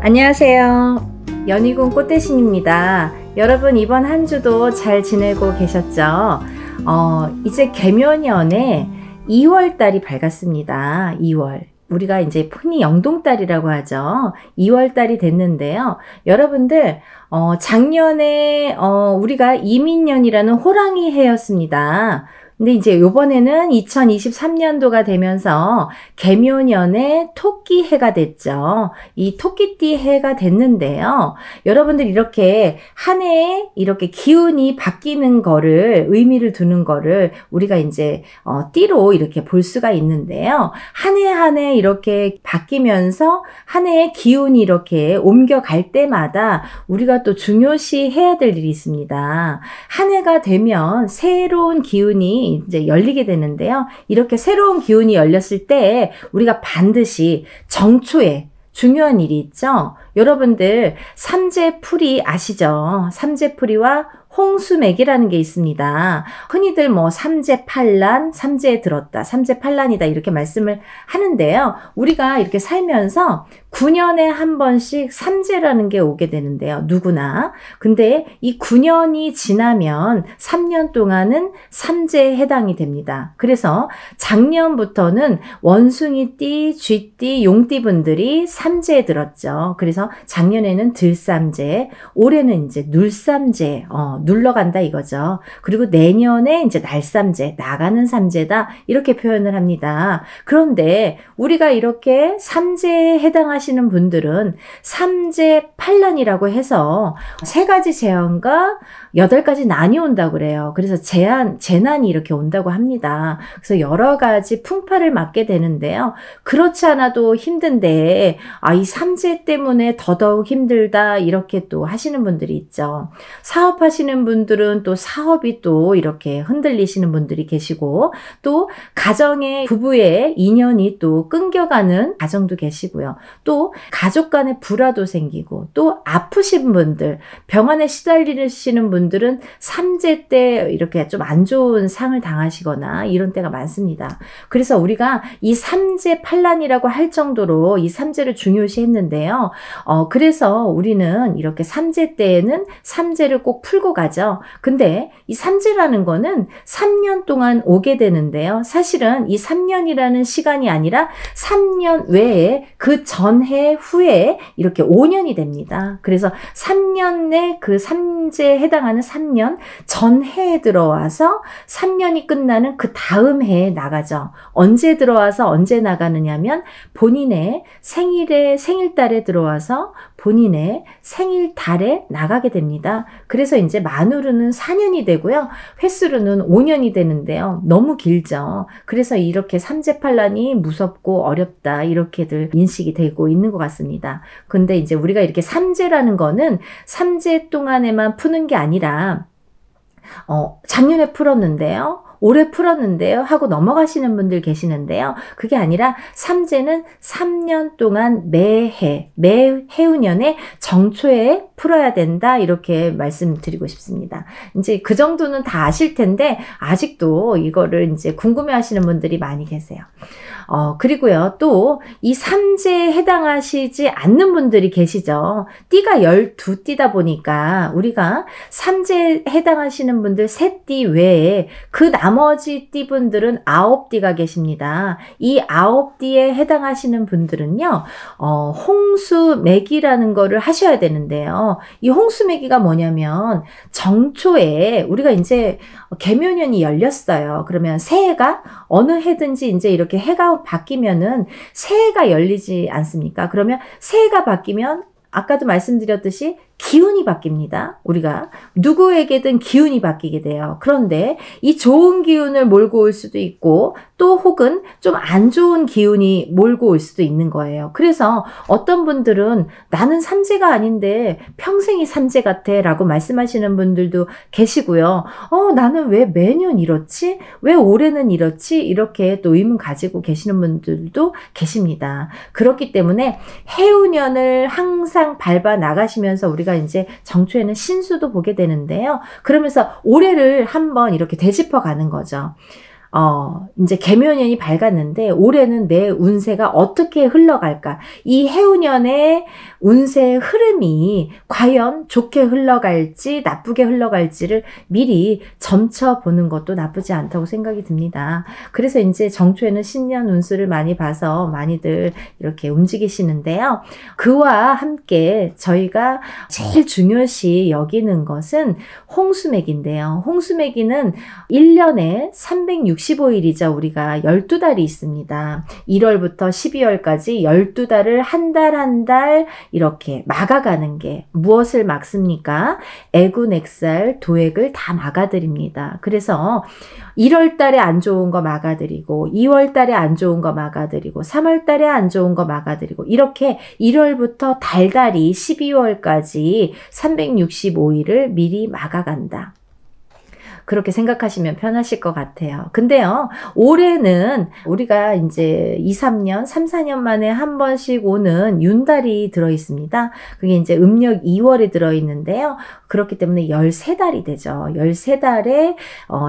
안녕하세요. 연희군 꽃대신입니다. 여러분 이번 한 주도 잘 지내고 계셨죠? 이제 개묘년에 2월달이 밝았습니다. 2월. 우리가 이제 흔히 영동달이라고 하죠. 2월달이 됐는데요. 여러분들 작년에 우리가 이민년이라는 호랑이 해였습니다. 근데 이제 요번에는 2023년도가 되면서 개묘년에 토끼 해가 됐죠. 이 토끼띠 해가 됐는데요. 여러분들 이렇게 한 해에 이렇게 기운이 바뀌는 거를, 의미를 두는 거를 우리가 이제 띠로 이렇게 볼 수가 있는데요. 한 해 한 해 이렇게 바뀌면서 한 해의 기운이 이렇게 옮겨갈 때마다 우리가 또 중요시 해야 될 일이 있습니다. 한 해가 되면 새로운 기운이 이제 열리게 되는데요. 이렇게 새로운 기운이 열렸을 때 우리가 반드시 정초에 중요한 일이 있죠. 여러분들 삼재풀이 아시죠? 삼재풀이와 홍수맥이라는 게 있습니다. 흔히들 뭐 삼재팔란, 삼재에 들었다, 삼재팔란이다 이렇게 말씀을 하는데요. 우리가 이렇게 살면서 9년에 한 번씩 삼재라는 게 오게 되는데요. 누구나. 근데 이 9년이 지나면 3년 동안은 삼재에 해당이 됩니다. 그래서 작년부터는 원숭이띠, 쥐띠, 용띠 분들이 삼재에 들었죠. 그래서 작년에는 들삼재, 올해는 이제 눌삼재, 눌러간다 이거죠. 그리고 내년에 이제 날삼재, 나가는 삼재다 이렇게 표현을 합니다. 그런데 우리가 이렇게 삼재에 해당하시는 분들은 삼재팔란이라고 해서 3가지 재현과 8가지 난이 온다고 그래요. 그래서 재난이 이렇게 온다고 합니다. 그래서 여러 가지 풍파를 맞게 되는데요. 그렇지 않아도 힘든데 이 삼재 때문에 더더욱 힘들다 이렇게 또 하시는 분들이 있죠. 사업하시는 분들은 또 사업이 또 이렇게 흔들리시는 분들이 계시고, 또 가정의 부부의 인연이 또 끊겨가는 가정도 계시고요. 또 가족 간의 불화도 생기고, 또 아프신 분들, 병원에 시달리시는 분들은 삼재 때 이렇게 좀 안 좋은 상을 당하시거나 이런 때가 많습니다. 그래서 우리가 이 삼재팔란이라고 할 정도로 이 삼재를 중요시 했는데요. 그래서 우리는 이렇게 삼재 때에는 삼재를 꼭 풀고 가죠. 근데 이 삼재라는 거는 3년 동안 오게 되는데요. 사실은 이 3년이라는 시간이 아니라 3년 외에 그 전해 후에 이렇게 5년이 됩니다. 그래서 3년 내 그 삼재에 해당하는 3년 전해에 들어와서 3년이 끝나는 그 다음 해에 나가죠. 언제 들어와서 언제 나가느냐면 본인의 생일달에 들어와서 본인의 생일달에 나가게 됩니다. 그래서 이제 만으로는 4년이 되고요. 횟수로는 5년이 되는데요. 너무 길죠. 그래서 이렇게 삼재팔란이 무섭고 어렵다 이렇게들 인식이 되고 있는 것 같습니다. 근데 이제 우리가 이렇게 삼재라는 거는 삼재 동안에만 푸는 게 아니라 작년에 풀었는데요. 올해 풀었는데요 하고 넘어가시는 분들 계시는데요. 그게 아니라 삼재는 3년 동안 매 해운년에 정초에 풀어야 된다 이렇게 말씀드리고 싶습니다. 이제 그 정도는 다 아실 텐데 아직도 이거를 이제 궁금해 하시는 분들이 많이 계세요. 그리고요, 또 이 삼재에 해당하시지 않는 분들이 계시죠. 띠가 12띠다 보니까 우리가 삼재에 해당하시는 분들 3띠 외에 그 나머지 띠분들은 9띠가 계십니다. 이 9띠에 해당하시는 분들은요, 홍수매기라는 거를 하셔야 되는데요. 이 홍수매기가 뭐냐면 정초에 우리가 이제 개묘년이 열렸어요. 그러면 새해가 어느 해든지 이제 이렇게 해가 바뀌면은 새해가 열리지 않습니까? 그러면 새해가 바뀌면 아까도 말씀드렸듯이 기운이 바뀝니다. 우리가 누구에게든 기운이 바뀌게 돼요. 그런데 이 좋은 기운을 몰고 올 수도 있고 또 혹은 좀 안 좋은 기운이 몰고 올 수도 있는 거예요. 그래서 어떤 분들은 나는 삼재가 아닌데 평생이 삼재 같아 라고 말씀하시는 분들도 계시고요. 나는 왜 매년 이렇지? 왜 올해는 이렇지? 이렇게 또 의문 가지고 계시는 분들도 계십니다. 그렇기 때문에 해운년을 항상 밟아 나가시면서 우리가 이제 정초에는 신수도 보게 되는데요. 그러면서 올해를 한번 이렇게 되짚어 가는 거죠. 이제 개묘년이 밝았는데 올해는 내 운세가 어떻게 흘러갈까? 이 해운년의 운세의 흐름이 과연 좋게 흘러갈지 나쁘게 흘러갈지를 미리 점쳐보는 것도 나쁘지 않다고 생각이 듭니다. 그래서 이제 정초에는 신년 운수를 많이 봐서 많이들 이렇게 움직이시는데요. 그와 함께 저희가 제일 중요시 여기는 것은 홍수매기인데요. 홍수매기는 1년에 365일이죠. 우리가 12달이 있습니다. 1월부터 12월까지 12달을 한 달 한 달 이렇게 막아가는 게 무엇을 막습니까? 애군액살, 도액을 다 막아드립니다. 그래서 1월 달에 안 좋은 거 막아드리고 2월 달에 안 좋은 거 막아드리고 3월 달에 안 좋은 거 막아드리고 이렇게 1월부터 달달이 12월까지 365일을 미리 막아간다. 그렇게 생각하시면 편하실 것 같아요. 근데요, 올해는 우리가 이제 2, 3년, 3, 4년 만에 한 번씩 오는 윤달이 들어있습니다. 그게 이제 음력 2월에 들어있는데요. 그렇기 때문에 13달이 되죠. 13달의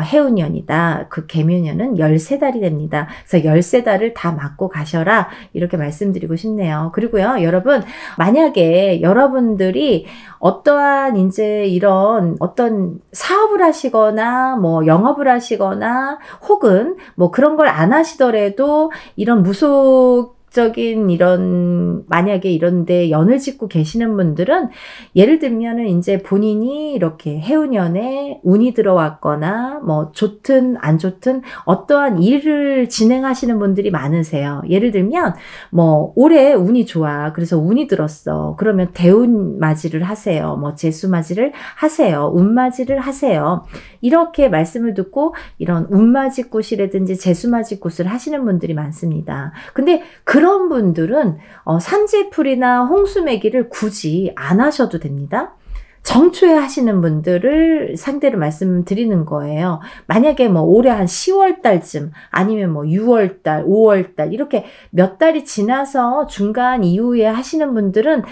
해운년이다. 그 개묘년은 13달이 됩니다. 그래서 13달을 다 맞고 가셔라. 이렇게 말씀드리고 싶네요. 그리고요, 여러분, 만약에 여러분들이 어떠한 이제 이런 어떤 사업을 하시거나 뭐 영업을 하시거나 혹은 뭐 그런 걸 안 하시더라도 이런 무속적인 이런 만약에 이런데 연을 짓고 계시는 분들은 예를 들면은 이제 본인이 이렇게 해운년에 운이 들어왔거나 뭐 좋든 안 좋든 어떠한 일을 진행하시는 분들이 많으세요. 예를 들면 뭐 올해 운이 좋아. 그래서 운이 들었어. 그러면 대운 맞이를 하세요. 뭐 재수 맞이를 하세요. 운 맞이를 하세요. 이렇게 말씀을 듣고 이런 운맞이꽃이라든지 재수맞이꽃을 하시는 분들이 많습니다. 근데 그런 분들은 삼재풀이나 홍수매기를 굳이 안 하셔도 됩니다. 정초에 하시는 분들을 상대로 말씀드리는 거예요. 만약에 뭐 올해 한 10월 달쯤 아니면 뭐 6월 달, 5월 달 이렇게 몇 달이 지나서 중간 이후에 하시는 분들은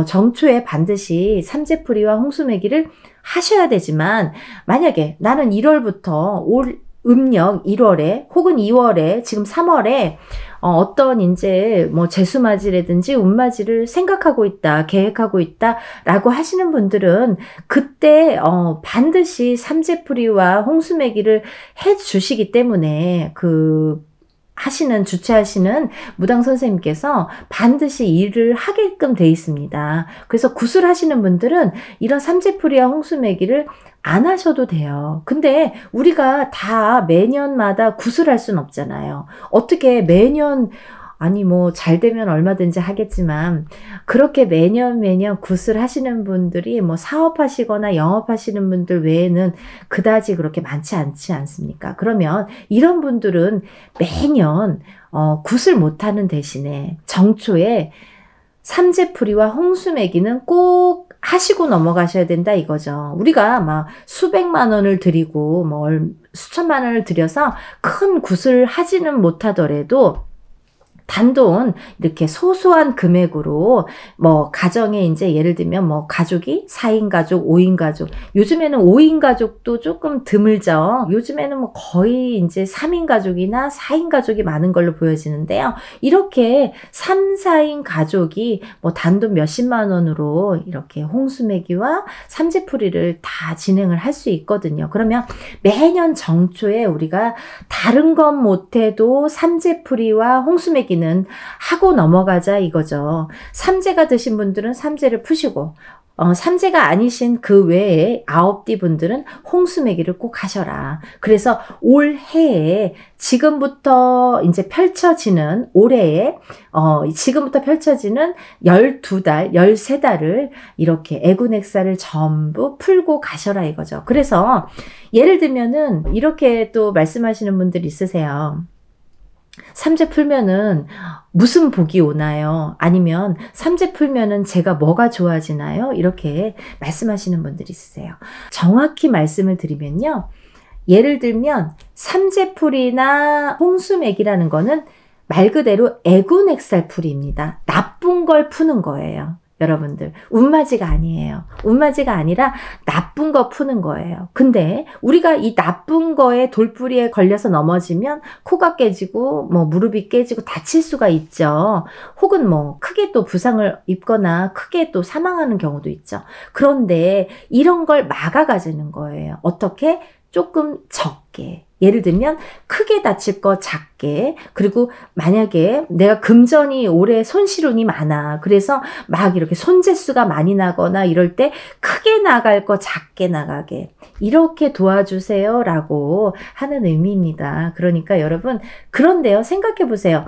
정초에 반드시 삼재풀이와 홍수매기를 하셔야 되지만 만약에 나는 1월부터 올 음력 1월에 혹은 2월에 지금 3월에 어떤 이제 뭐 재수맞이라든지 운맞이를 생각하고 있다, 계획하고 있다 라고 하시는 분들은 그때 반드시 삼재풀이와 홍수매기를 해 주시기 때문에 주최하시는 무당 선생님께서 반드시 일을 하게끔 돼 있습니다. 그래서 구슬하시는 분들은 이런 삼재풀이와 홍수매기를 안 하셔도 돼요. 근데 우리가 다 매년마다 구슬할 순 없잖아요. 어떻게 매년 아니 뭐 잘 되면 얼마든지 하겠지만 그렇게 매년 구슬하시는 분들이 뭐 사업하시거나 영업하시는 분들 외에는 그다지 그렇게 많지 않지 않습니까? 그러면 이런 분들은 매년 구슬 못하는 대신에 정초에 삼재풀이와 홍수매기는 꼭 하시고 넘어가셔야 된다 이거죠. 우리가 막 수백만 원을 드리고 뭐 수천만 원을 들여서 큰 구슬 하지는 못하더라도 단돈 이렇게 소소한 금액으로 뭐 가정에 이제 예를 들면 뭐 가족이 4인 가족, 5인 가족 요즘에는 5인 가족도 조금 드물죠. 요즘에는 뭐 거의 이제 3인 가족이나 4인 가족이 많은 걸로 보여지는데요. 이렇게 3, 4인 가족이 뭐 단돈 몇십만 원으로 이렇게 홍수매기와 삼재풀이를 다 진행을 할 수 있거든요. 그러면 매년 정초에 우리가 다른 건 못해도 삼재풀이와 홍수매기는 하고 넘어가자 이거죠. 삼재가 드신 분들은 삼재를 푸시고 삼재가 아니신 그 외에 9띠 분들은 홍수매기를 꼭 하셔라. 그래서 올해에 지금부터 이제 펼쳐지는 올해에 지금부터 펼쳐지는 12달, 13달을 이렇게 애군액살을 전부 풀고 가셔라 이거죠. 그래서 예를 들면은 이렇게 또 말씀하시는 분들 있으세요. 삼재 풀면은 무슨 복이 오나요? 아니면 삼재 풀면은 제가 뭐가 좋아지나요? 이렇게 말씀하시는 분들이 있으세요. 정확히 말씀을 드리면요. 예를 들면 삼재풀이나 홍수매기라는 거는 말 그대로 애군액살풀이입니다. 나쁜 걸 푸는 거예요. 여러분들. 운맞이가 아니에요. 운맞이가 아니라 나쁜 거 푸는 거예요. 근데 우리가 이 나쁜 거에 돌부리에 걸려서 넘어지면 코가 깨지고 뭐 무릎이 깨지고 다칠 수가 있죠. 혹은 뭐 크게 또 부상을 입거나 크게 또 사망하는 경우도 있죠. 그런데 이런 걸 막아가지는 거예요. 어떻게? 조금 적게. 예를 들면 크게 다칠 거 작게, 그리고 만약에 내가 금전이 올해 손실운이 많아. 그래서 막 이렇게 손재수가 많이 나거나 이럴 때 크게 나갈 거 작게 나가게. 이렇게 도와주세요 라고 하는 의미입니다. 그러니까 여러분, 그런데요, 생각해 보세요.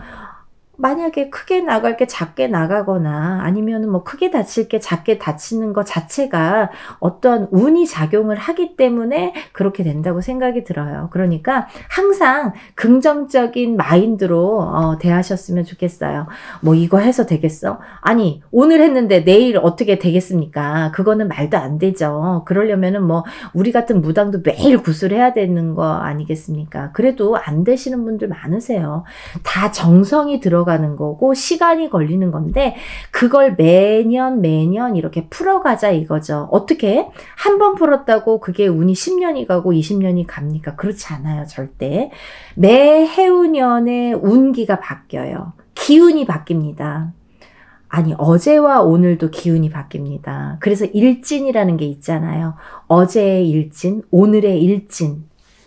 만약에 크게 나갈 게 작게 나가거나 아니면 뭐 크게 다칠 게 작게 다치는 것 자체가 어떤 운이 작용을 하기 때문에 그렇게 된다고 생각이 들어요. 그러니까 항상 긍정적인 마인드로 대하셨으면 좋겠어요. 뭐 이거 해서 되겠어? 아니, 오늘 했는데 내일 어떻게 되겠습니까? 그거는 말도 안 되죠. 그러려면은 뭐 우리 같은 무당도 매일 구슬해야 되는 거 아니겠습니까? 그래도 안 되시는 분들 많으세요. 다 정성이 들어가는 거고 시간이 걸리는 건데 그걸 매년 이렇게 풀어가자 이거죠. 어떻게? 한 번 풀었다고 그게 운이 10년이 가고 20년이 갑니까? 그렇지 않아요. 절대. 매 해운년에 운기가 바뀌어요. 기운이 바뀝니다. 아니, 어제와 오늘도 기운이 바뀝니다. 그래서 일진이라는 게 있잖아요. 어제의 일진, 오늘의 일진.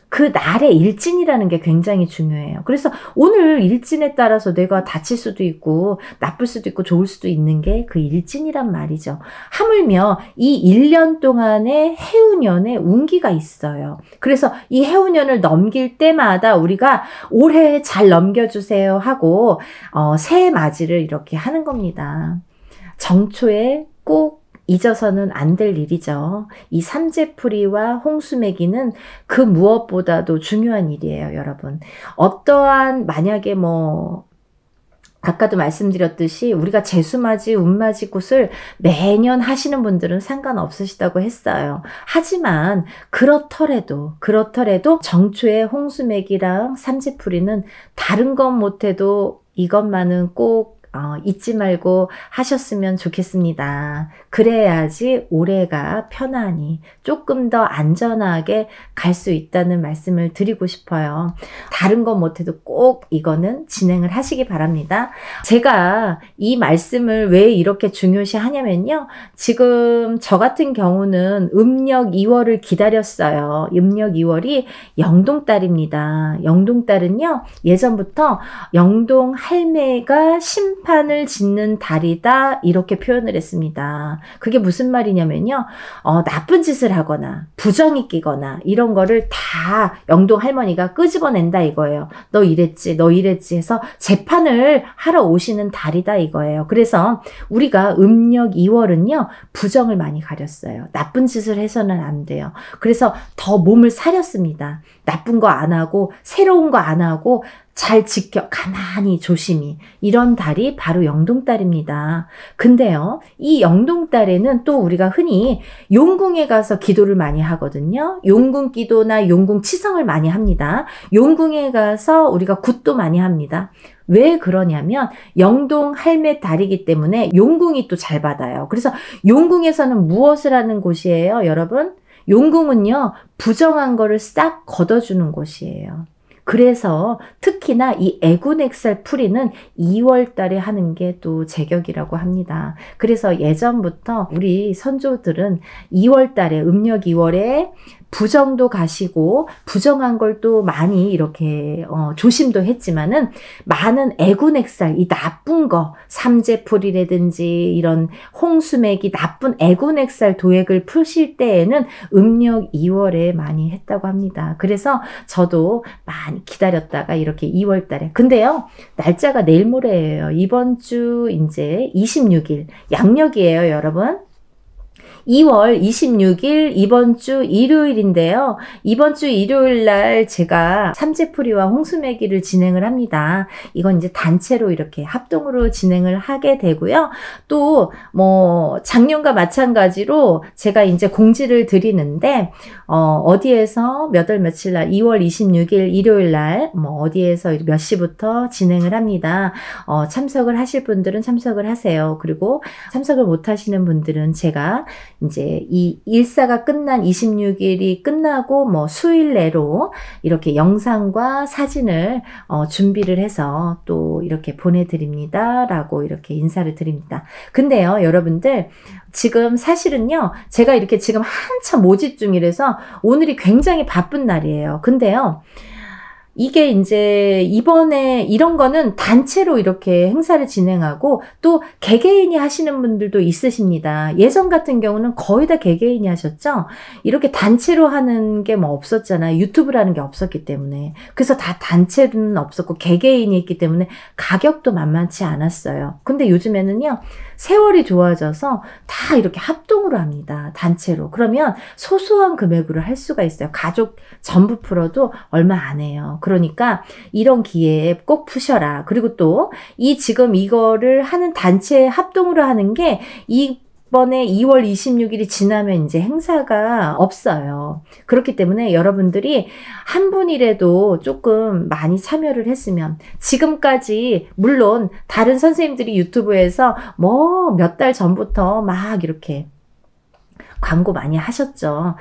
그 날의 일진이라는 게 굉장히 중요해요. 그래서 오늘 일진에 따라서 내가 다칠 수도 있고 나쁠 수도 있고 좋을 수도 있는 게 그 일진이란 말이죠. 하물며 이 1년 동안의 해운년에 운기가 있어요. 그래서 이 해운년을 넘길 때마다 우리가 올해 잘 넘겨주세요 하고 새해 맞이를 이렇게 하는 겁니다. 정초에 꼭 잊어서는 안 될 일이죠. 이 삼재풀이와 홍수매기는 그 무엇보다도 중요한 일이에요, 여러분. 어떠한 만약에 뭐 아까도 말씀드렸듯이 우리가 재수맞이, 운맞이 굿을 매년 하시는 분들은 상관없으시다고 했어요. 하지만 그렇더라도 정초의 홍수매기랑 삼재풀이는 다른 것 못해도 이것만은 꼭 잊지 말고 하셨으면 좋겠습니다. 그래야지 올해가 편안히 조금 더 안전하게 갈 수 있다는 말씀을 드리고 싶어요. 다른 거 못해도 꼭 이거는 진행을 하시기 바랍니다. 제가 이 말씀을 왜 이렇게 중요시 하냐면요. 지금 저 같은 경우는 음력 2월을 기다렸어요. 음력 2월이 영동달입니다. 영동달은요. 예전부터 영동 할매가 심판을 짓는 달이다 이렇게 표현을 했습니다. 그게 무슨 말이냐면요. 나쁜 짓을 하거나 부정이 끼거나 이런 거를 다 영동 할머니가 끄집어낸다 이거예요. 너 이랬지 해서 재판을 하러 오시는 달이다 이거예요. 그래서 우리가 음력 2월은요. 부정을 많이 가렸어요. 나쁜 짓을 해서는 안 돼요. 그래서 더 몸을 사렸습니다. 나쁜 거 안 하고 새로운 거 안 하고 잘 지켜 가만히 조심히 이런 달이 바로 영동달입니다. 근데요. 이 영동달에는 또 우리가 흔히 용궁에 가서 기도를 많이 하거든요. 용궁 기도나 용궁 치성을 많이 합니다. 용궁에 가서 우리가 굿도 많이 합니다. 왜 그러냐면 영동 할매 달이기 때문에 용궁이 또 잘 받아요. 그래서 용궁에서는 무엇을 하는 곳이에요, 여러분? 용궁은요. 부정한 거를 싹 걷어주는 곳이에요. 그래서 특히나 이 애군액살 풀이는 2월 달에 하는 게 또 제격이라고 합니다. 그래서 예전부터 우리 선조들은 2월 달에 음력 2월에 부정도 가시고 부정한 걸 또 많이 이렇게 조심도 했지만은 많은 애군액살 이 나쁜 거 삼재풀이라든지 이런 홍수맥이 나쁜 애군액살 도액을 푸실 때에는 음력 2월에 많이 했다고 합니다. 그래서 저도 많이 기다렸다가 이렇게 2월 달에 근데요 날짜가 내일 모레예요. 이번 주 이제 26일 양력이에요, 여러분. 2월 26일 이번 주 일요일인데요. 이번 주 일요일 날 제가 삼재풀이와 홍수매기를 진행을 합니다. 이건 이제 단체로 이렇게 합동으로 진행을 하게 되고요. 또 뭐 작년과 마찬가지로 제가 이제 공지를 드리는데 어디에서 몇 월 며칠 날 2월 26일 일요일 날 뭐 어디에서 몇 시부터 진행을 합니다. 참석을 하실 분들은 참석을 하세요. 그리고 참석을 못 하시는 분들은 제가 이제 이 일사가 끝난 26일이 끝나고 뭐 수일 내로 이렇게 영상과 사진을 준비를 해서 또 이렇게 보내드립니다. 라고 이렇게 인사를 드립니다. 근데요, 여러분들 지금 사실은요, 제가 이렇게 지금 한참 모집 중이라서 오늘이 굉장히 바쁜 날이에요. 근데요, 이게 이제 이번에 이런 거는 단체로 이렇게 행사를 진행하고 또 개개인이 하시는 분들도 있으십니다. 예전 같은 경우는 거의 다 개개인이 하셨죠? 이렇게 단체로 하는 게 뭐 없었잖아요. 유튜브라는 게 없었기 때문에. 그래서 다 단체는 없었고 개개인이 있기 때문에 가격도 만만치 않았어요. 근데 요즘에는요, 세월이 좋아져서 다 이렇게 합동으로 합니다. 단체로. 그러면 소소한 금액으로 할 수가 있어요. 가족 전부 풀어도 얼마 안 해요. 그러니까 이런 기회에 꼭 푸셔라. 그리고 또 지금 이거를 하는 단체 합동으로 하는 게 이번에 2월 26일이 지나면 이제 행사가 없어요. 그렇기 때문에 여러분들이 한 분이라도 조금 많이 참여를 했으면, 지금까지 물론 다른 선생님들이 유튜브에서 뭐 몇 달 전부터 막 이렇게 광고 많이 하셨죠.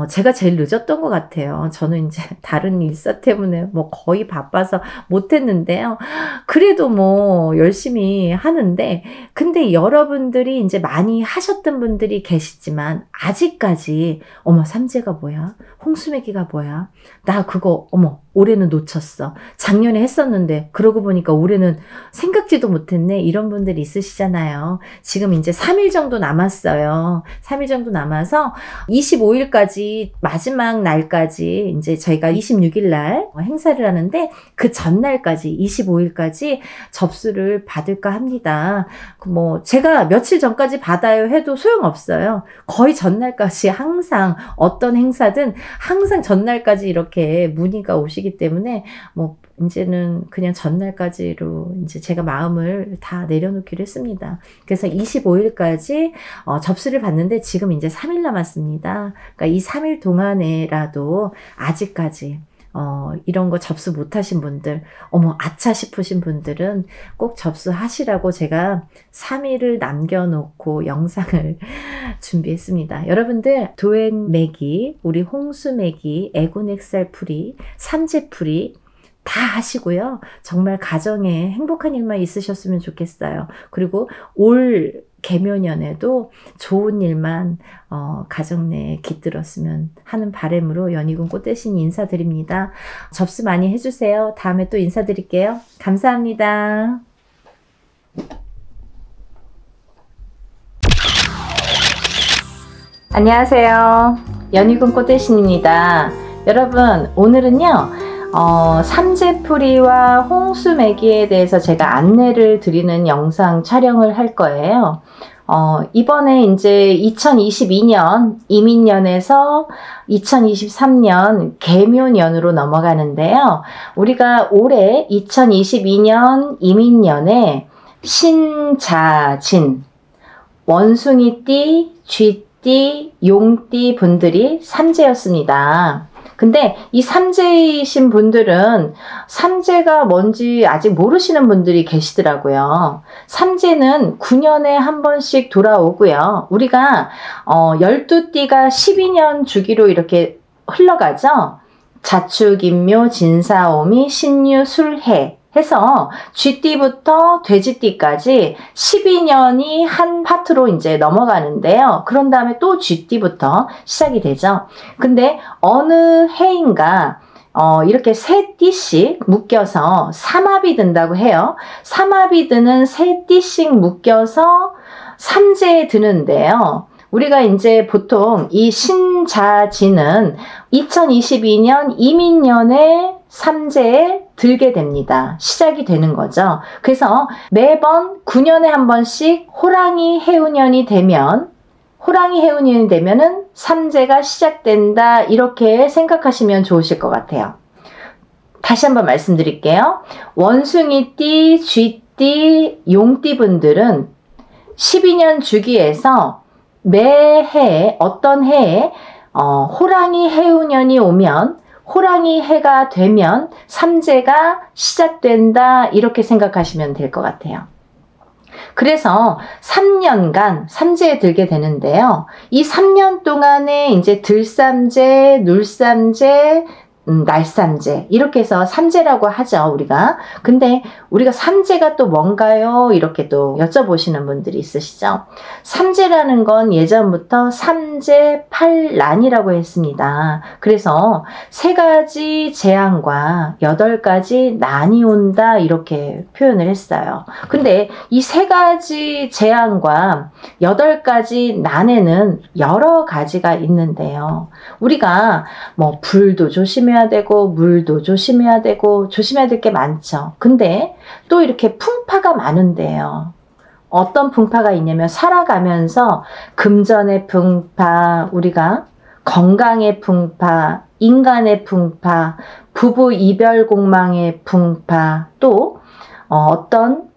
제가 제일 늦었던 것 같아요. 저는 이제 다른 일사 때문에 뭐 거의 바빠서 못했는데요. 그래도 뭐 열심히 하는데, 근데 여러분들이 이제 많이 하셨던 분들이 계시지만 아직까지 어머 삼재가 뭐야? 홍수매기가 뭐야? 나 그거 어머 올해는 놓쳤어. 작년에 했었는데 그러고 보니까 올해는 생각지도 못했네. 이런 분들이 있으시잖아요. 지금 이제 3일 정도 남았어요. 3일 정도 남아서 25일까지 마지막 날까지 이제 저희가 26일 날 행사를 하는데 그 전날까지 25일까지 접수를 받을까 합니다. 뭐 제가 며칠 전까지 받아요 해도 소용없어요. 거의 전날까지 항상 어떤 행사든 항상 전날까지 이렇게 문의가 오시기 때문에 뭐 이제는 그냥 전날까지로 이제 제가 마음을 다 내려놓기로 했습니다. 그래서 25일까지 접수를 받는데 지금 이제 3일 남았습니다. 그러니까 이 3일 동안에라도 아직까지 이런 거 접수 못하신 분들, 어머 아차 싶으신 분들은 꼭 접수하시라고 제가 3일을 남겨놓고 영상을 준비했습니다. 여러분들 도액매기, 우리 홍수매기, 애군액살풀이, 삼재풀이 다 하시고요. 정말 가정에 행복한 일만 있으셨으면 좋겠어요. 그리고 올 개묘년에도 좋은 일만 가정 내에 깃들었으면 하는 바람으로 연희군 꽃대신이 인사드립니다. 접수 많이 해주세요. 다음에 또 인사드릴게요. 감사합니다. 안녕하세요. 연희군 꽃대신입니다. 여러분 오늘은요, 삼재풀이와 홍수매기에 대해서 제가 안내를 드리는 영상 촬영을 할 거예요. 이번에 이제 2022년 이민년에서 2023년 개묘년으로 넘어가는데요. 우리가 올해 2022년 이민년에 신자진, 원숭이띠, 쥐띠, 용띠 분들이 삼재였습니다. 근데 이 삼재이신 분들은 삼재가 뭔지 아직 모르시는 분들이 계시더라고요. 삼재는 9년에 한 번씩 돌아오고요. 우리가 12띠가 12년 주기로 이렇게 흘러가죠. 자축, 인묘, 진사오미, 신유, 술해 해서 쥐띠부터 돼지띠까지 12년이 한 파트로 이제 넘어가는데요. 그런 다음에 또 쥐띠부터 시작이 되죠. 근데 어느 해인가 이렇게 세 띠씩 묶여서 삼합이 든다고 해요. 삼합이 드는 세 띠씩 묶여서 삼재에 드는데요. 우리가 이제 보통 이 신자진은 2022년 이민년에 삼재에 들게 됩니다. 시작이 되는 거죠. 그래서 매번 9년에 한 번씩 호랑이 해운년이 되면 호랑이 해운년이 되면은 삼재가 시작된다, 이렇게 생각하시면 좋으실 것 같아요. 다시 한번 말씀드릴게요. 원숭이띠, 쥐띠, 용띠 분들은 12년 주기에서 매해 어떤 해에 호랑이 해운년이 오면, 호랑이 해가 되면 삼재가 시작된다, 이렇게 생각하시면 될 것 같아요. 그래서 3년간 삼재에 들게 되는데요. 이 3년 동안에 이제 들삼재, 눌삼재, 날삼재, 이렇게 해서 삼재라고 하죠, 우리가. 근데 우리가 삼재가 또 뭔가요? 이렇게 또 여쭤보시는 분들이 있으시죠. 삼재라는 건 예전부터 삼재팔란이라고 했습니다. 그래서 3가지 재앙과 8가지 난이 온다, 이렇게 표현을 했어요. 근데 이 3가지 재앙과 8가지 난에는 여러 가지가 있는데요. 우리가 뭐 불도 조심해야 되고 물도 조심해야 되고 조심해야 될 게 많죠. 근데 또 이렇게 풍파가 많은데요. 어떤 풍파가 있냐면, 살아가면서 금전의 풍파, 우리가 건강의 풍파, 인간의 풍파, 부부 이별 공망의 풍파, 또 어떤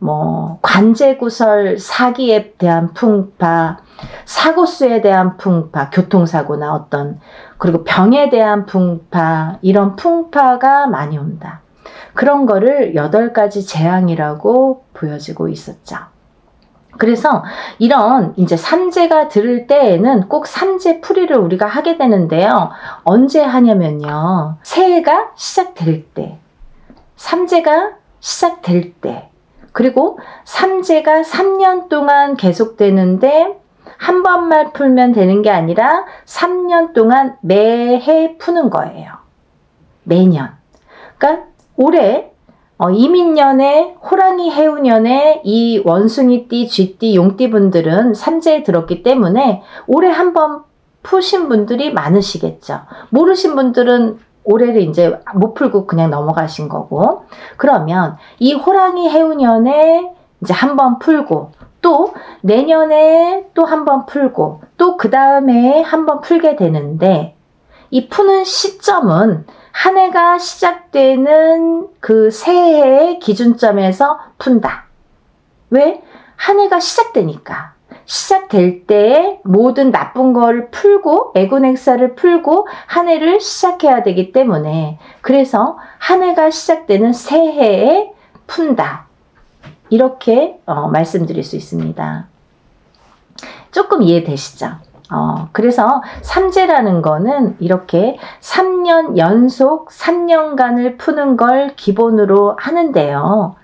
관제구설 사기에 대한 풍파, 사고수에 대한 풍파, 교통사고나 그리고 병에 대한 풍파, 이런 풍파가 많이 온다. 그런 거를 8가지 재앙이라고 보여지고 있었죠. 그래서 이런 이제 삼재가 들을 때에는 꼭 삼재풀이를 우리가 하게 되는데요. 언제 하냐면요, 새해가 시작될 때, 삼재가 시작될 때, 그리고 삼재가 3년 동안 계속되는데 한 번만 풀면 되는 게 아니라 3년 동안 매해 푸는 거예요. 매년. 그러니까 올해 이민년에 호랑이 해운년에 이 원숭이띠, 쥐띠, 용띠 분들은 삼재에 들었기 때문에 올해 한 번 푸신 분들이 많으시겠죠. 모르신 분들은 올해를 이제 못 풀고 그냥 넘어가신 거고, 그러면 이 호랑이 해운년에 이제 한 번 풀고, 또 내년에 또 한 번 풀고, 또 그 다음에 한 번 풀게 되는데, 이 푸는 시점은 한 해가 시작되는 그 새해의 기준점에서 푼다. 왜? 한 해가 시작되니까. 시작될 때에 모든 나쁜 거를 풀고, 애군액사를 풀고 한 해를 시작해야 되기 때문에, 그래서 한 해가 시작되는 새해에 푼다, 이렇게 말씀드릴 수 있습니다. 조금 이해되시죠? 그래서 삼재라는 거는 이렇게 3년 연속 3년간을 푸는 걸 기본으로 하는데요.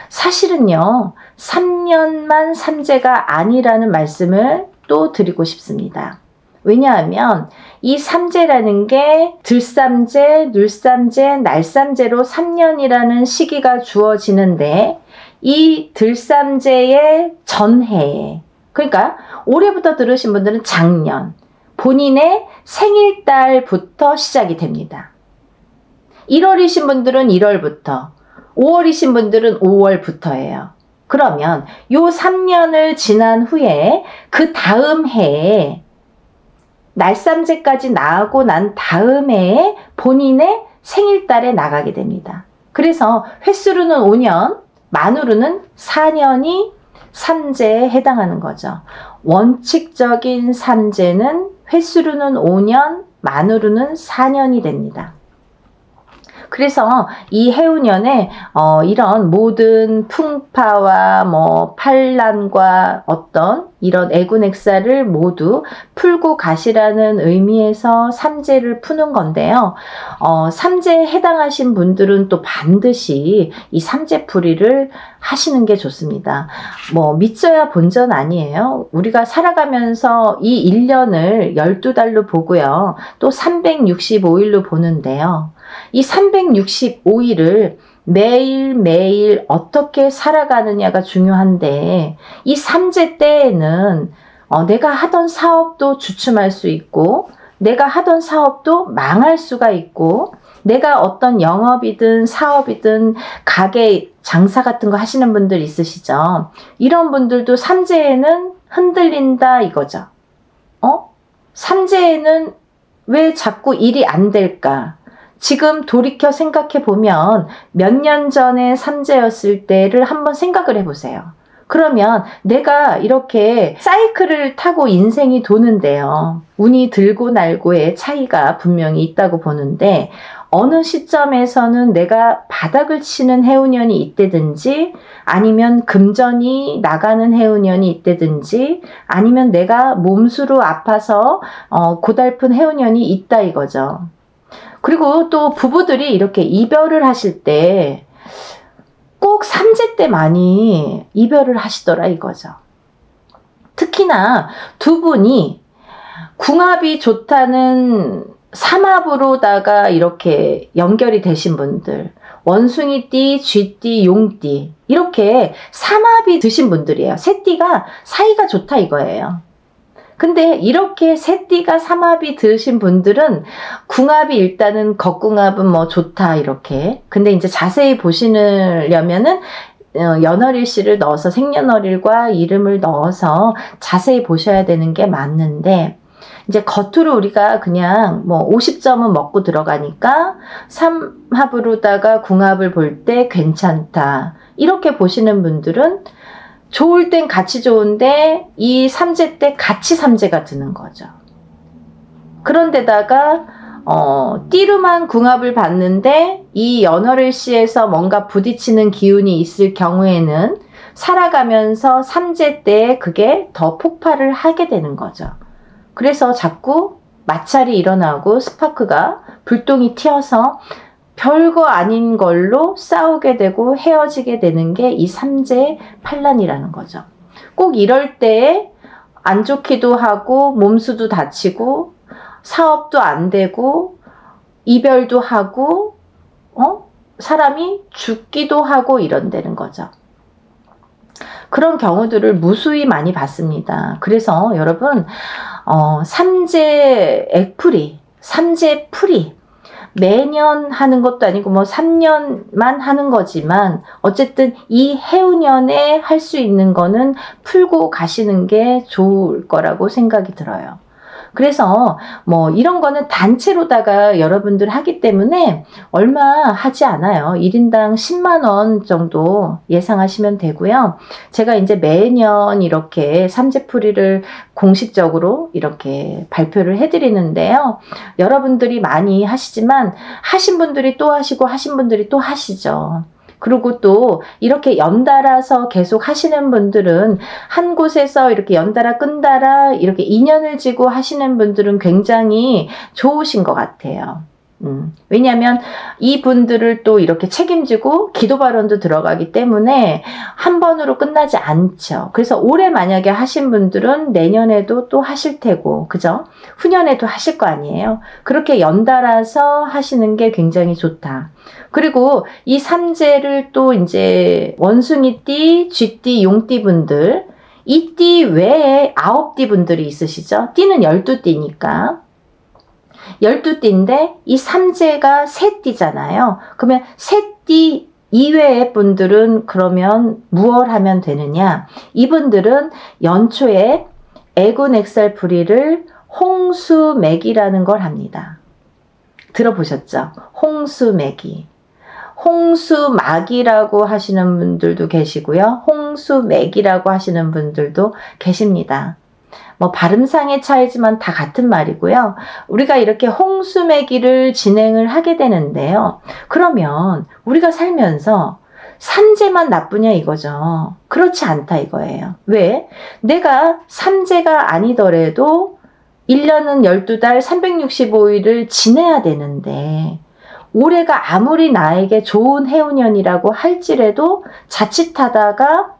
사실은요, 3년만 삼재가 아니라는 말씀을 또 드리고 싶습니다. 왜냐하면 이 삼재라는 게 들삼재, 눌삼재, 날삼재로 3년이라는 시기가 주어지는데, 이 들삼재의 전해에, 그러니까 올해부터 들으신 분들은 작년, 본인의 생일달부터 시작이 됩니다. 1월이신 분들은 1월부터, 5월이신 분들은 5월부터예요. 그러면 요 3년을 지난 후에 그 다음 해에 날삼재까지 나가고 난 다음 해에 본인의 생일달에 나가게 됩니다. 그래서 횟수로는 5년, 만으로는 4년이 삼재에 해당하는 거죠. 원칙적인 삼재는 횟수로는 5년, 만으로는 4년이 됩니다. 그래서 이 해운년에 이런 모든 풍파와 판란과 어떤 이런 애군액사를 모두 풀고 가시라는 의미에서 삼재를 푸는 건데요. 삼재에 해당하신 분들은 또 반드시 이 삼재풀이를 하시는 게 좋습니다. 믿져야 본전 아니에요. 우리가 살아가면서 이 1년을 12달로 보고요. 또 365일로 보는데요. 이 365일을 매일매일 어떻게 살아가느냐가 중요한데, 이 삼재 때에는 내가 하던 사업도 주춤할 수 있고, 내가 하던 사업도 망할 수가 있고, 내가 어떤 영업이든 사업이든 가게 장사 같은 거 하시는 분들 있으시죠. 이런 분들도 삼재에는 흔들린다 이거죠. 삼재에는 왜 자꾸 일이 안 될까? 지금 돌이켜 생각해 보면 몇 년 전에 삼재였을 때를 한번 생각을 해보세요. 그러면 내가 이렇게 사이클을 타고 인생이 도는데요. 운이 들고 날고의 차이가 분명히 있다고 보는데 어느 시점에서는 내가 바닥을 치는 해운년이 있다든지 아니면 금전이 나가는 해운년이 있다든지 아니면 내가 몸수로 아파서 고달픈 해운년이 있다 이거죠. 그리고 또 부부들이 이렇게 이별을 하실 때 꼭 삼재 때 많이 이별을 하시더라 이거죠. 특히나 두 분이 궁합이 좋다는 삼합으로다가 이렇게 연결이 되신 분들, 원숭이띠, 쥐띠, 용띠 이렇게 삼합이 드신 분들이에요. 세 띠가 사이가 좋다 이거예요. 근데 이렇게 세 띠가 삼합이 드신 분들은 궁합이 일단은 겉궁합은 뭐 좋다 이렇게. 근데 이제 자세히 보시려면은 연월일씨를 넣어서 생년월일과 이름을 넣어서 자세히 보셔야 되는 게 맞는데 이제 겉으로 우리가 그냥 뭐 50점은 먹고 들어가니까 삼합으로다가 궁합을 볼 때 괜찮다 이렇게 보시는 분들은 좋을 땐 같이 좋은데 이 삼재 때 같이 삼재가 드는 거죠. 그런데다가 띠로만 궁합을 봤는데 이 연월일시에서 뭔가 부딪히는 기운이 있을 경우에는 살아가면서 삼재 때 그게 더 폭발을 하게 되는 거죠. 그래서 자꾸 마찰이 일어나고 스파크가 불똥이 튀어서 별거 아닌 걸로 싸우게 되고 헤어지게 되는 게 이 삼재 판란이라는 거죠. 꼭 이럴 때에 안 좋기도 하고 몸수도 다치고 사업도 안 되고 이별도 하고 사람이 죽기도 하고 이런다는 거죠. 그런 경우들을 무수히 많이 봤습니다. 그래서 여러분 삼재 액풀이, 삼재 풀이 매년 하는 것도 아니고 뭐 3년만 하는 거지만 어쨌든 이 해운년에 할 수 있는 거는 풀고 가시는 게 좋을 거라고 생각이 들어요. 그래서 뭐 이런 거는 단체로다가 여러분들 하기 때문에 얼마 하지 않아요. 1인당 10만 원 정도 예상하시면 되고요. 제가 이제 매년 이렇게 삼재풀이를 공식적으로 이렇게 발표를 해드리는데요. 여러분들이 많이 하시지만 하신 분들이 또 하시고 하신 분들이 또 하시죠. 그리고 또 이렇게 연달아서 계속 하시는 분들은 한 곳에서 이렇게 연달아 끈달아 이렇게 인연을 지고 하시는 분들은 굉장히 좋으신 것 같아요. 왜냐하면 이 분들을 또 이렇게 책임지고 기도 발언도 들어가기 때문에 한 번으로 끝나지 않죠. 그래서 올해 만약에 하신 분들은 내년에도 또 하실 테고, 그죠? 후년에도 하실 거 아니에요. 그렇게 연달아서 하시는 게 굉장히 좋다. 그리고 이 삼재를 또 이제 원숭이띠, 쥐띠, 용띠 분들, 이 띠 외에 9띠 분들이 있으시죠? 띠는 12띠니까. 12띠인데 이 삼재가 3띠잖아요. 그러면 3띠 이외의 분들은 그러면 무얼 하면 되느냐? 이분들은 연초에 애군액살풀이를 홍수매기라는 걸 합니다. 들어보셨죠? 홍수매기. 홍수막이라고 하시는 분들도 계시고요. 홍수매기라고 하시는 분들도 계십니다. 뭐 발음상의 차이지만 다 같은 말이고요. 우리가 이렇게 홍수매기를 진행을 하게 되는데요. 그러면 우리가 살면서 삼재만 나쁘냐 이거죠. 그렇지 않다 이거예요. 왜? 내가 삼재가 아니더라도 1년은 12달 365일을 지내야 되는데 올해가 아무리 나에게 좋은 해운년이라고 할지라도 자칫하다가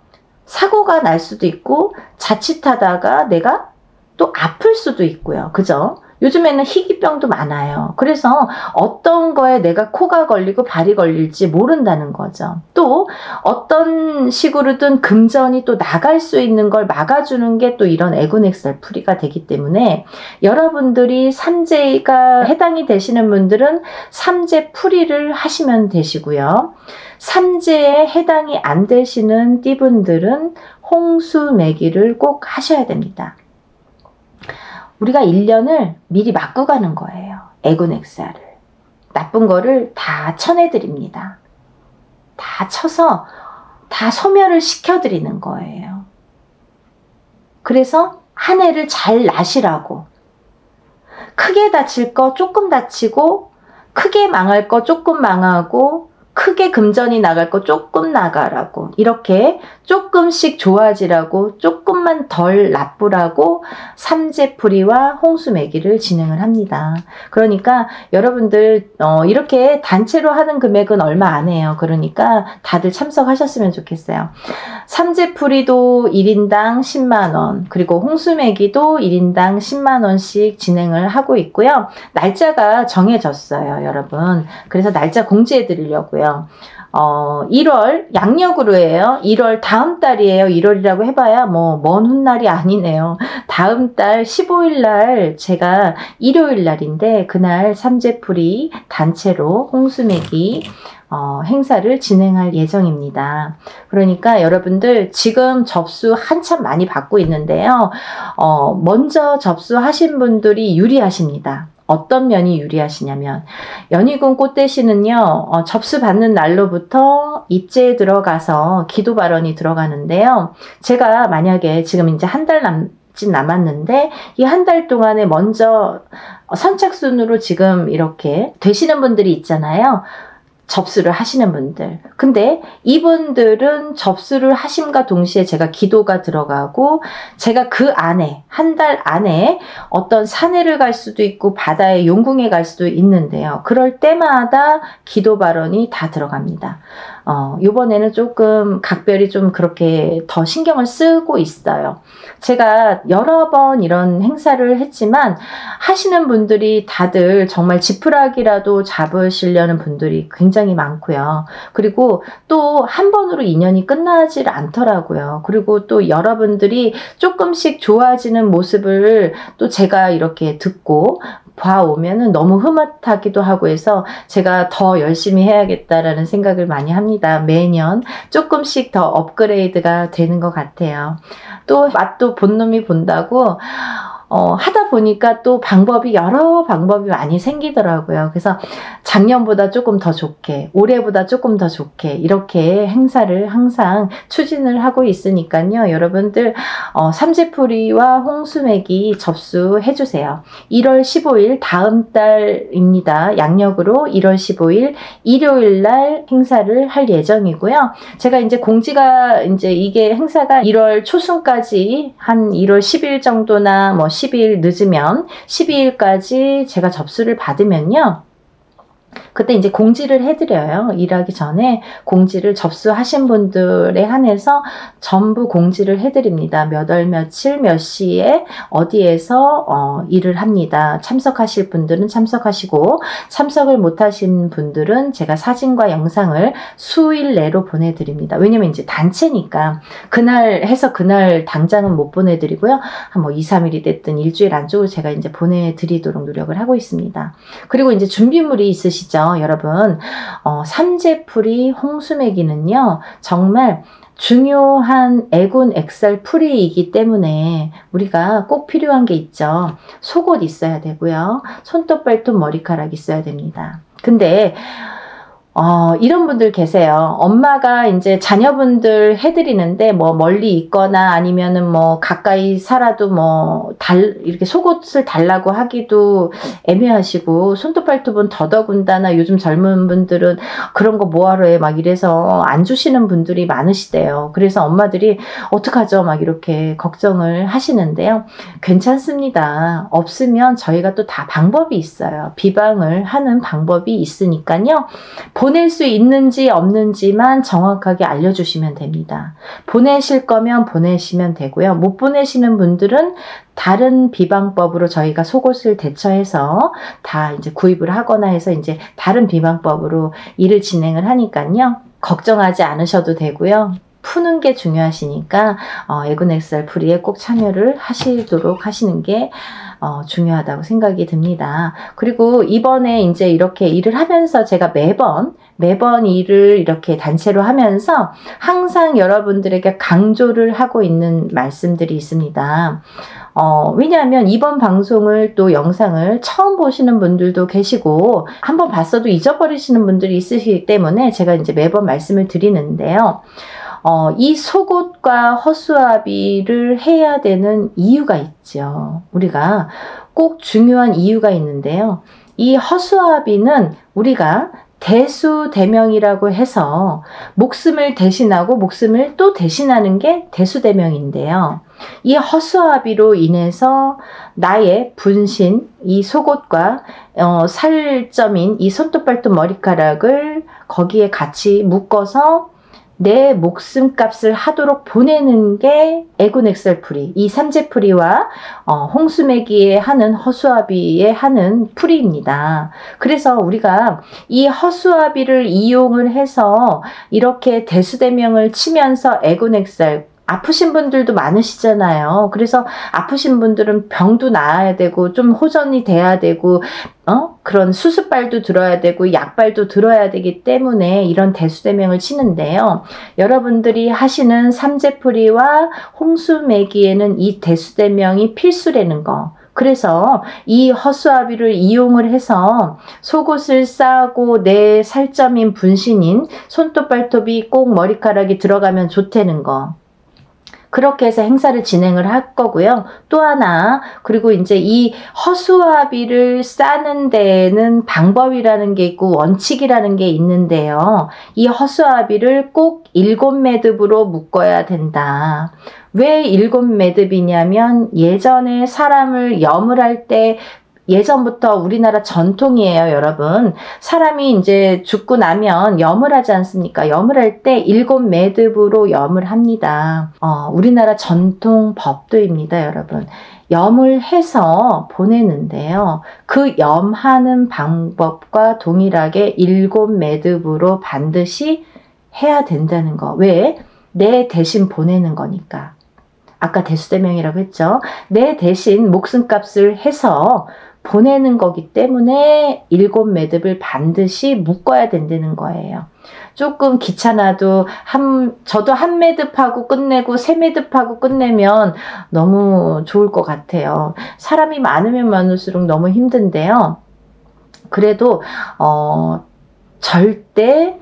사고가 날 수도 있고 자칫하다가 내가 또 아플 수도 있고요. 그죠? 요즘에는 희귀병도 많아요. 그래서 어떤 거에 내가 코가 걸리고 발이 걸릴지 모른다는 거죠. 또 어떤 식으로든 금전이 또 나갈 수 있는 걸 막아주는 게 또 이런 애군액살풀이가 되기 때문에 여러분들이 삼재가 해당이 되시는 분들은 삼재풀이를 하시면 되시고요. 삼재에 해당이 안 되시는 띠분들은 홍수매기를 꼭 하셔야 됩니다. 우리가 1년을 미리 맞고 가는 거예요. 에곤엑사를. 나쁜 거를 다 쳐내드립니다. 다 쳐서 다 소멸을 시켜드리는 거예요. 그래서 한 해를 잘 나시라고. 크게 다칠 거 조금 다치고, 크게 망할 거 조금 망하고, 크게 금전이 나갈 거 조금 나가라고, 이렇게 조금씩 좋아지라고, 조금만 덜 나쁘라고 삼재풀이와 홍수매기를 진행을 합니다. 그러니까 여러분들 이렇게 단체로 하는 금액은 얼마 안 해요. 그러니까 다들 참석하셨으면 좋겠어요. 삼재풀이도 1인당 10만원, 그리고 홍수매기도 1인당 10만원씩 진행을 하고 있고요. 날짜가 정해졌어요, 여러분. 그래서 날짜 공지해 드리려고요. 1월 양력으로 해요. 1월 다음 달이에요. 1월이라고 해봐야 뭐 먼 훗날이 아니네요. 다음 달 15일 날 제가 일요일 날인데 그날 삼재풀이 단체로 홍수매기 행사를 진행할 예정입니다. 그러니까 여러분들 지금 접수 한참 많이 받고 있는데요. 먼저 접수하신 분들이 유리하십니다. 어떤 면이 유리하시냐면, 연희군 꽃대시는요, 접수 받는 날로부터 입제에 들어가서 기도 발언이 들어가는데요. 제가 만약에 지금 이제 한 달 남았는데 이 한 달 동안에 먼저 선착순으로 지금 이렇게 되시는 분들이 있잖아요. 접수를 하시는 분들. 근데 이분들은 접수를 하심과 동시에 제가 기도가 들어가고, 제가 그 안에 한 달 안에 어떤 산에를 갈 수도 있고 바다에 용궁에 갈 수도 있는데요. 그럴 때마다 기도 발언이 다 들어갑니다. 요번에는 조금 각별히 좀 그렇게 더 신경을 쓰고 있어요. 제가 여러 번 이런 행사를 했지만 하시는 분들이 다들 정말 지푸라기라도 잡으시려는 분들이 굉장히 많고요. 그리고 또 한 번으로 인연이 끝나질 않더라고요. 그리고 또 여러분들이 조금씩 좋아지는 모습을 또 제가 이렇게 듣고 봐오면은 너무 흐뭇하기도 하고 해서 제가 더 열심히 해야겠다라는 생각을 많이 합니다. 매년 조금씩 더 업그레이드가 되는 것 같아요. 또 맛도 본 놈이 본다고 하다 보니까 또 여러 방법이 많이 생기더라고요. 그래서 작년보다 조금 더 좋게, 올해보다 조금 더 좋게 이렇게 행사를 항상 추진을 하고 있으니까요. 여러분들 삼재풀이와 홍수매기 접수해 주세요. 1월 15일 다음 달입니다. 양력으로 1월 15일 일요일 날 행사를 할 예정이고요. 제가 이제 공지가 이게 행사가 1월 초순까지 한 1월 10일 정도나 뭐 10일 늦으면 12일까지 제가 접수를 받으면요. 그때 이제 공지를 해드려요. 일하기 전에 공지를 접수하신 분들에 한해서 전부 공지를 해드립니다. 몇 월 며칠 몇 시에 어디에서 일을 합니다. 참석하실 분들은 참석하시고, 참석을 못하신 분들은 제가 사진과 영상을 수일 내로 보내드립니다. 왜냐면 이제 단체니까 그날 해서 그날 당장은 못 보내드리고요. 한 뭐 2, 3일이 됐든 일주일 안쪽으로 제가 이제 보내드리도록 노력을 하고 있습니다. 그리고 이제 준비물이 있으시죠, 여러분. 삼재풀이 홍수매기는요, 정말 중요한 애군 액살 풀이이기 때문에 우리가 꼭 필요한 게 있죠. 속옷 있어야 되고요. 손톱, 발톱, 머리카락 있어야 됩니다. 근데 이런 분들 계세요. 엄마가 이제 자녀분들 해드리는데 뭐 멀리 있거나 아니면은 뭐 가까이 살아도 이렇게 속옷을 달라고 하기도 애매하시고, 손톱 발톱은 더더군다나 요즘 젊은 분들은 그런 거 뭐하러 해 막 이래서 안 주시는 분들이 많으시대요. 그래서 엄마들이 어떡하죠 막 이렇게 걱정을 하시는데요. 괜찮습니다. 없으면 저희가 또 다 방법이 있어요. 비방을 하는 방법이 있으니까요. 보낼 수 있는지 없는지만 정확하게 알려주시면 됩니다. 보내실 거면 보내시면 되고요. 못 보내시는 분들은 다른 비방법으로 저희가 속옷을 대처해서 다 이제 구입을 하거나 해서 이제 다른 비방법으로 일을 진행을 하니까요. 걱정하지 않으셔도 되고요. 푸는 게 중요하시니까 에곤 엑셀 풀이에 꼭 참여를 하시도록 하시는 게 중요하다고 생각이 듭니다. 그리고 이번에 이제 이렇게 일을 하면서 제가 매번 일을 이렇게 단체로 하면서 항상 여러분들에게 강조를 하고 있는 말씀들이 있습니다. 왜냐하면 이번 방송을 또 영상을 처음 보시는 분들도 계시고 한번 봤어도 잊어버리시는 분들이 있으시기 때문에 제가 이제 매번 말씀을 드리는데요. 이 속옷과 허수아비를 해야 되는 이유가 있죠. 우리가 꼭 중요한 이유가 있는데요. 이 허수아비는 우리가 대수대명이라고 해서 목숨을 대신하고 목숨을 또 대신하는 게 대수대명인데요. 이 허수아비로 인해서 나의 분신, 이 속옷과 살점인 이 손톱 발톱 머리카락을 거기에 같이 묶어서 내 목숨값을 하도록 보내는 게 에곤 엑셀 풀이, 이 삼재풀이와 홍수매기에 하는 허수아비에 하는 풀이입니다. 그래서 우리가 이 허수아비를 이용을 해서 이렇게 대수대명을 치면서 에곤 엑셀, 아프신 분들도 많으시잖아요. 그래서 아프신 분들은 병도 나아야 되고 좀 호전이 돼야 되고 그런 수술발도 들어야 되고 약발도 들어야 되기 때문에 이런 대수대명을 치는데요. 여러분들이 하시는 삼재풀이와 홍수매기에는 이 대수대명이 필수라는 거. 그래서 이 허수아비를 이용을 해서 속옷을 싸고 내 살점인 분신인 손톱 발톱이 꼭 머리카락이 들어가면 좋다는 거. 그렇게 해서 행사를 진행을 할 거고요. 또 하나, 그리고 이제 이 허수아비를 싸는 데에는 방법이라는 게 있고 원칙이라는 게 있는데요. 이 허수아비를 꼭 7매듭으로 묶어야 된다. 왜 7매듭이냐면 예전에 사람을 염을 할 때 예전부터 우리나라 전통이에요, 여러분. 사람이 이제 죽고 나면 염을 하지 않습니까? 염을 할 때 7매듭으로 염을 합니다. 우리나라 전통 법도입니다, 여러분. 염을 해서 보내는데요. 그 염하는 방법과 동일하게 7매듭으로 반드시 해야 된다는 거. 왜? 내 대신 보내는 거니까. 아까 대수대명이라고 했죠. 내 대신 목숨값을 해서 보내는 거기 때문에 7매듭을 반드시 묶어야 된다는 거예요. 조금 귀찮아도 저도 1매듭하고 끝내고 3매듭하고 끝내면 너무 좋을 것 같아요. 사람이 많으면 많을수록 너무 힘든데요. 그래도 절대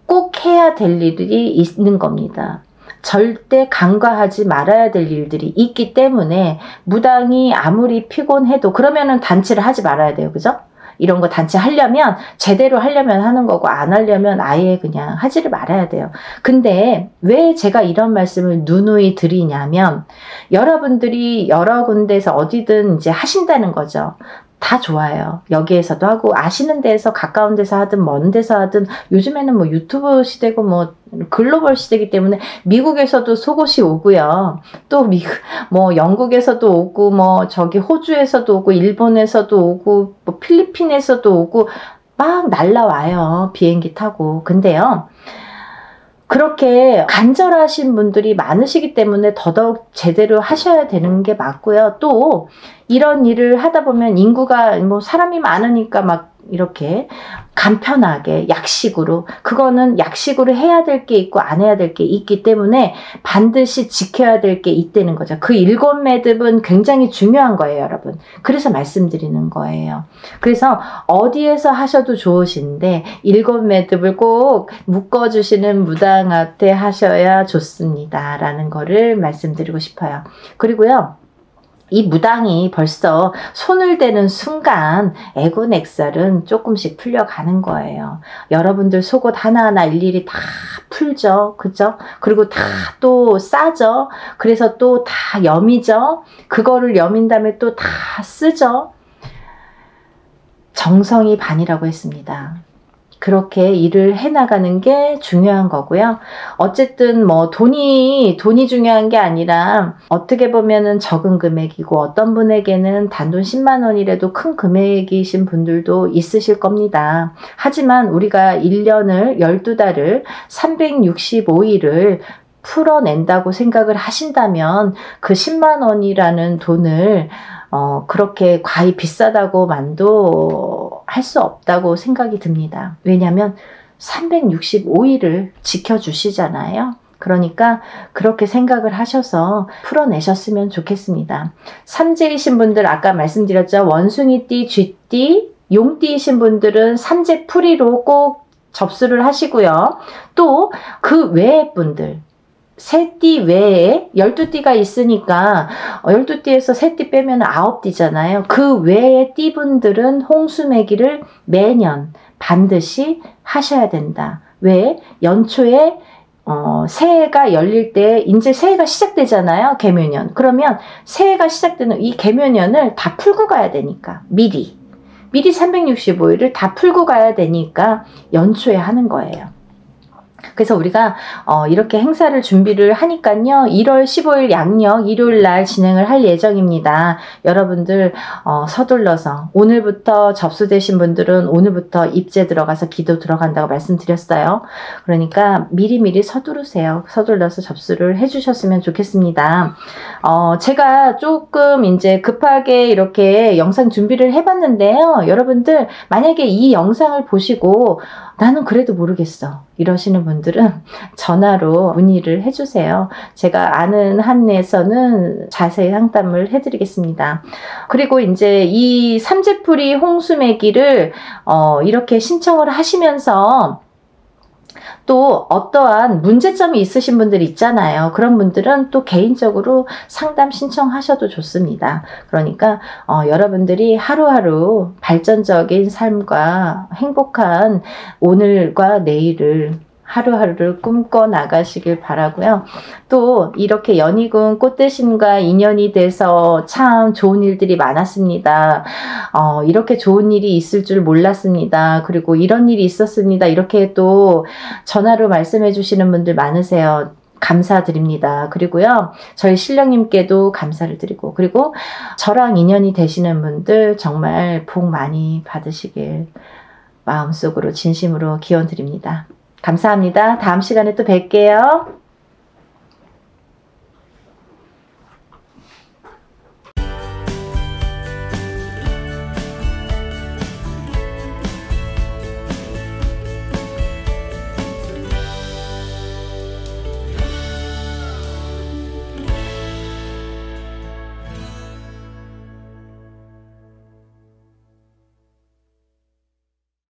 꼭 해야 될 일이 있는 겁니다. 절대 간과하지 말아야 될 일들이 있기 때문에 무당이 아무리 피곤해도 그러면은 단체를 하지 말아야 돼요. 그죠? 이런 거 단체 하려면 제대로 하려면 하는 거고 안 하려면 아예 그냥 하지를 말아야 돼요. 근데 왜 제가 이런 말씀을 누누이 드리냐면 여러분들이 여러 군데에서 어디든 이제 하신다는 거죠. 다 좋아요. 여기에서도 하고 아시는 데에서 가까운 데서 하든 먼 데서 하든 요즘에는 뭐 유튜브 시대고 뭐 글로벌 시대이기 때문에 미국에서도 속옷이 오고요. 또 뭐 영국에서도 오고 뭐 저기 호주에서도 오고 일본에서도 오고 뭐 필리핀에서도 오고 막 날라와요. 비행기 타고. 근데요. 그렇게 간절하신 분들이 많으시기 때문에 더더욱 제대로 하셔야 되는 게 맞고요. 또 이런 일을 하다 보면 인구가 뭐 사람이 많으니까 막 이렇게 간편하게 약식으로 그거는 약식으로 해야 될 게 있고 안 해야 될 게 있기 때문에 반드시 지켜야 될 게 있다는 거죠. 그 7매듭은 굉장히 중요한 거예요, 여러분. 그래서 말씀드리는 거예요. 그래서 어디에서 하셔도 좋으신데 7매듭을 꼭 묶어주시는 무당한테 하셔야 좋습니다. 라는 거를 말씀드리고 싶어요. 그리고요. 이 무당이 벌써 손을 대는 순간 에곤 엑셀은 조금씩 풀려가는 거예요. 여러분들 속옷 하나하나 일일이 다 풀죠. 그죠? 그리고 다 또 싸죠. 그래서 또 다 염이죠. 그거를 염인 다음에 또 다 쓰죠. 정성이 반이라고 했습니다. 그렇게 일을 해나가는 게 중요한 거고요. 어쨌든 뭐 돈이 중요한 게 아니라 어떻게 보면은 적은 금액이고 어떤 분에게는 단돈 10만 원이라도 큰 금액이신 분들도 있으실 겁니다. 하지만 우리가 1년을 12달을 365일을 풀어낸다고 생각을 하신다면 그 10만 원이라는 돈을 그렇게 과히 비싸다고만도 할 수 없다고 생각이 듭니다. 왜냐하면 365일을 지켜주시잖아요. 그러니까 그렇게 생각을 하셔서 풀어내셨으면 좋겠습니다. 삼재이신 분들 아까 말씀드렸죠. 원숭이띠, 쥐띠, 용띠이신 분들은 삼재풀이로 꼭 접수를 하시고요. 또 그 외의 분들, 새띠 외에 12띠가 있으니까 12띠에서 새띠 빼면 9띠잖아요. 그 외의 띠분들은 홍수매기를 매년 반드시 하셔야 된다. 왜? 연초에 새해가 열릴 때 이제 새해가 시작되잖아요. 개묘년. 그러면 새해가 시작되는 이 개묘년을 다 풀고 가야 되니까 미리 365일을 다 풀고 가야 되니까 연초에 하는 거예요. 그래서 우리가 이렇게 행사를 준비를 하니까요. 1월 15일 양력 일요일 날 진행을 할 예정입니다. 여러분들 서둘러서 오늘부터 접수되신 분들은 오늘부터 입제 들어가서 기도 들어간다고 말씀드렸어요. 그러니까 미리미리 서두르세요. 서둘러서 접수를 해주셨으면 좋겠습니다. 제가 조금 이제 급하게 이렇게 영상 준비를 해봤는데요. 여러분들 만약에 이 영상을 보시고 나는 그래도 모르겠어 이러시는 분들은 전화로 문의를 해주세요. 제가 아는 한에서는 자세히 상담을 해드리겠습니다. 그리고 이제 이 삼재풀이 홍수매기를 이렇게 신청을 하시면서 또 어떠한 문제점이 있으신 분들 있잖아요. 그런 분들은 또 개인적으로 상담 신청하셔도 좋습니다. 그러니까 여러분들이 하루하루 발전적인 삶과 행복한 오늘과 내일을 하루하루를 꿈꿔 나가시길 바라고요. 또 이렇게 연희군 꽃대신과 인연이 돼서 참 좋은 일들이 많았습니다. 이렇게 좋은 일이 있을 줄 몰랐습니다. 그리고 이런 일이 있었습니다. 이렇게 또 전화로 말씀해 주시는 분들 많으세요. 감사드립니다. 그리고요, 저희 신령님께도 감사를 드리고, 그리고 저랑 인연이 되시는 분들 정말 복 많이 받으시길 마음속으로 진심으로 기원 드립니다. 감사합니다. 다음 시간에 또 뵐게요.